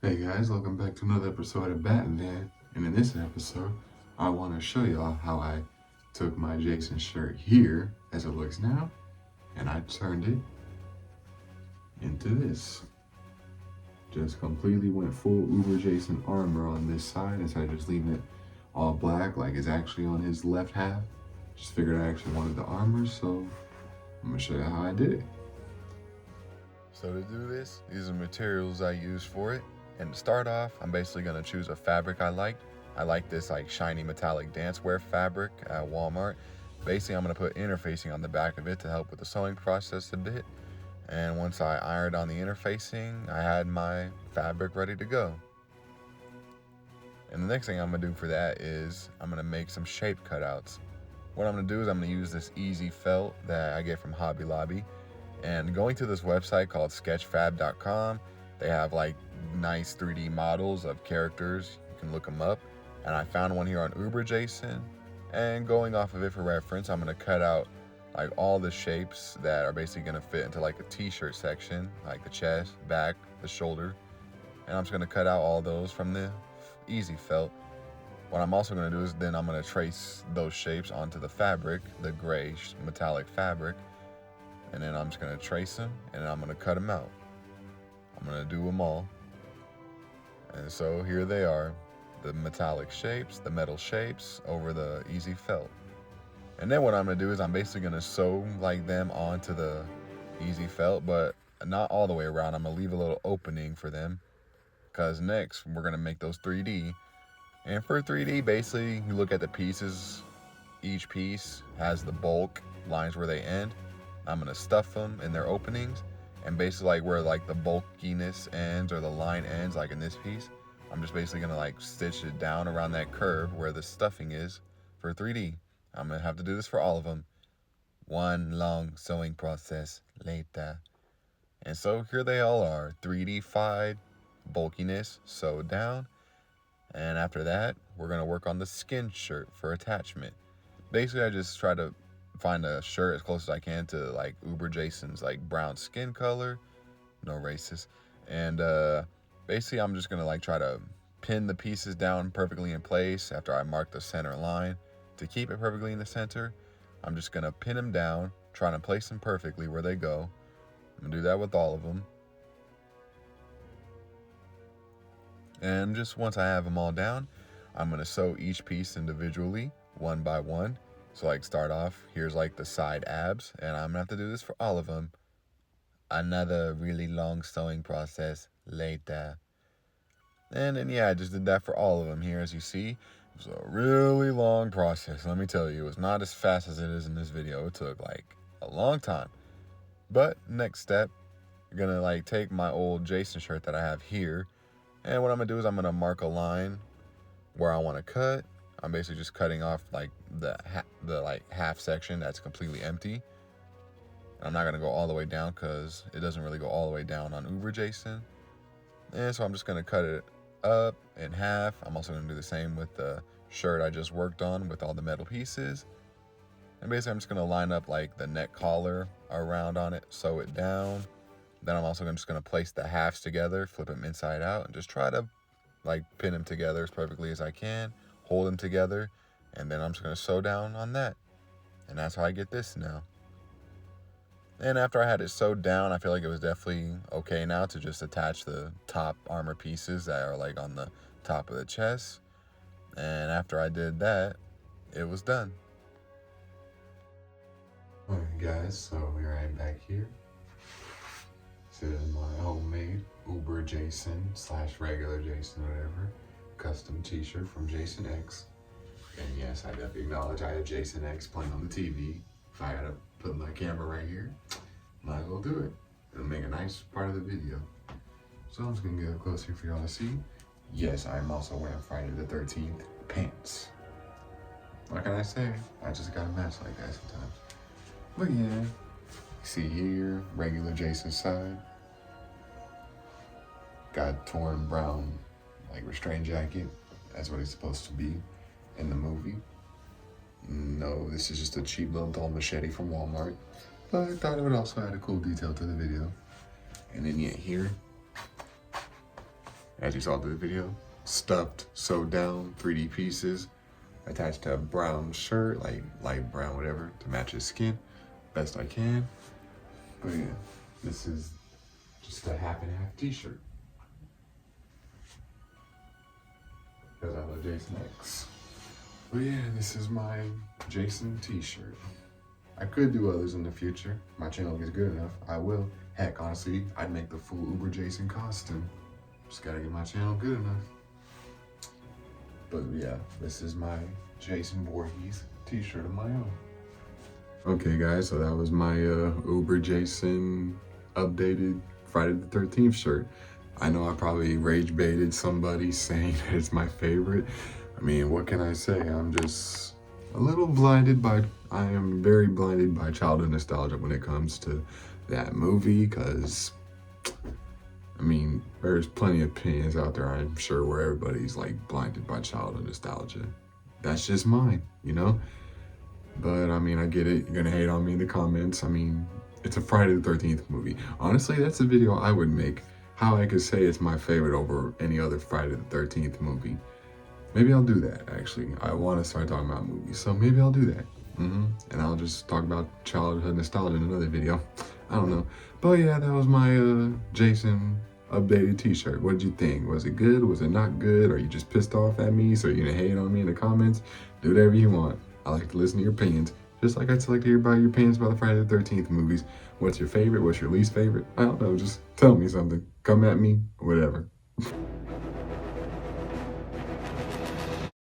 Hey guys, welcome back to another episode of Batman. And in this episode, I want to show y'all how I took my Jason shirt here, as it looks now, and I turned it into this. Just completely went full Uber Jason armor on this side instead of just leaving it all black like it's actually on his left half. Just figured I actually wanted the armor, so I'm going to show you how I did it. So to do this, these are the materials I used for it. And to start off, I'm basically gonna choose a fabric I liked. I like this like shiny metallic dancewear fabric at Walmart. Basically, I'm gonna put interfacing on the back of it to help with the sewing process a bit. And once I ironed on the interfacing, I had my fabric ready to go. And the next thing I'm gonna do for that is I'm gonna make some shape cutouts. What I'm gonna do is I'm gonna use this easy felt that I get from Hobby Lobby. And going to this website called sketchfab.com, they have like nice 3D models of characters. You can look them up. And I found one here on Uber Jason. And going off of it for reference, I'm going to cut out like all the shapes that are basically going to fit into like a t-shirt section, like the chest, back, the shoulder. And I'm just going to cut out all those from the easy felt. What I'm also going to do is then I'm going to trace those shapes onto the fabric, the gray metallic fabric. And then I'm just going to trace them and I'm going to cut them out. I'm going to do them all. And so here they are, the metallic shapes, the metal shapes over the easy felt. And then what I'm gonna do is I'm basically gonna sew like them onto the easy felt, but not all the way around. I'm gonna leave a little opening for them because next we're gonna make those 3D. And for 3D, basically you look at the pieces, each piece has the bulk lines where they end. I'm gonna stuff them in their openings. And basically like where like the bulkiness ends or the line ends, like in this piece, I'm just basically gonna like stitch it down around that curve where the stuffing is for 3D. I'm gonna have to do this for all of them. One long sewing process later. And so here they all are, 3D-fied, bulkiness sewed down. And after that, we're gonna work on the skin shirt for attachment. Basically, I just try to find a shirt as close as I can to like Uber Jason's like brown skin color, no racist. And basically I'm just gonna like try to pin the pieces down perfectly in place after I mark the center line. To keep it perfectly in the center, I'm just gonna pin them down, trying to place them perfectly where they go. I'm gonna do that with all of them. And just once I have them all down, I'm gonna sew each piece individually, one by one. So like start off, here's like the side abs, and I'm gonna have to do this for all of them. Another really long sewing process later. And then yeah, I just did that for all of them here, as you see. It was a really long process, let me tell you. It was not as fast as it is in this video. It took like a long time. But next step, you're gonna like take my old Jason shirt that I have here, and what I'm gonna do is I'm gonna mark a line where I wanna cut. I'm basically just cutting off like the like half section that's completely empty. I'm not gonna go all the way down because it doesn't really go all the way down on Uber Jason. And so I'm just gonna cut it up in half. I'm also gonna do the same with the shirt I just worked on with all the metal pieces. And basically I'm just gonna line up like the neck collar around on it, sew it down. Then I'm also just gonna place the halves together, flip them inside out, and just try to like pin them together as perfectly as I can, hold them together, and then I'm just gonna sew down on that. And that's how I get this now. And after I had it sewed down, I feel like it was definitely okay now to just attach the top armor pieces that are like on the top of the chest. And after I did that, it was done. Alright guys, so we're right back here. This is my homemade Uber Jason / regular Jason, whatever, custom t-shirt from Jason X. And yes, I definitely acknowledge I had Jason X playing on the TV. If I gotta put my camera right here, might as well do it. It'll make a nice part of the video. So I'm just gonna get up close here for y'all to see. Yes, I'm also wearing Friday the 13th pants. What can I say? I just gotta match like that sometimes. But yeah, see here, regular Jason side. Got torn brown, like restrained jacket. That's what it's supposed to be in the movie. No, this is just a cheap little dull machete from Walmart. But I thought it would also add a cool detail to the video. And then yeah, here, as you saw in the video, stuffed, sewed down, 3D pieces, attached to a brown shirt, like light brown, whatever, to match his skin, best I can. But yeah, this is just a half and half t-shirt. Because I love Jason X. But yeah, this is my Jason t-shirt. I could do others in the future. My channel gets good enough, I will. Heck, honestly, I'd make the full Uber Jason costume. Just gotta get my channel good enough. But yeah, this is my Jason Voorhees t-shirt of my own. Okay guys, so that was my Uber Jason updated Friday the 13th shirt. I know I probably rage baited somebody saying that it's my favorite. I mean, what can I say? I'm just a little blinded by, I am very blinded by childhood nostalgia when it comes to that movie, because I mean, there's plenty of opinions out there, I'm sure, where everybody's like blinded by childhood nostalgia. That's just mine, you know? But I mean, I get it. You're gonna hate on me in the comments. I mean, it's a Friday the 13th movie. Honestly, that's a video I would make. How I could say it's my favorite over any other Friday the 13th movie. Maybe I'll do that, actually. I want to start talking about movies, so maybe I'll do that. And I'll just talk about childhood nostalgia in another video. I don't know. But yeah, that was my Jason updated t-shirt. What did you think? Was it good? Was it not good? Are you just pissed off at me, so you're gonna hate on me in the comments? Do whatever you want. I like to listen to your opinions, just like I like to hear about your opinions about the Friday the 13th movies. What's your favorite? What's your least favorite? I don't know, just tell me something. Come at me, whatever.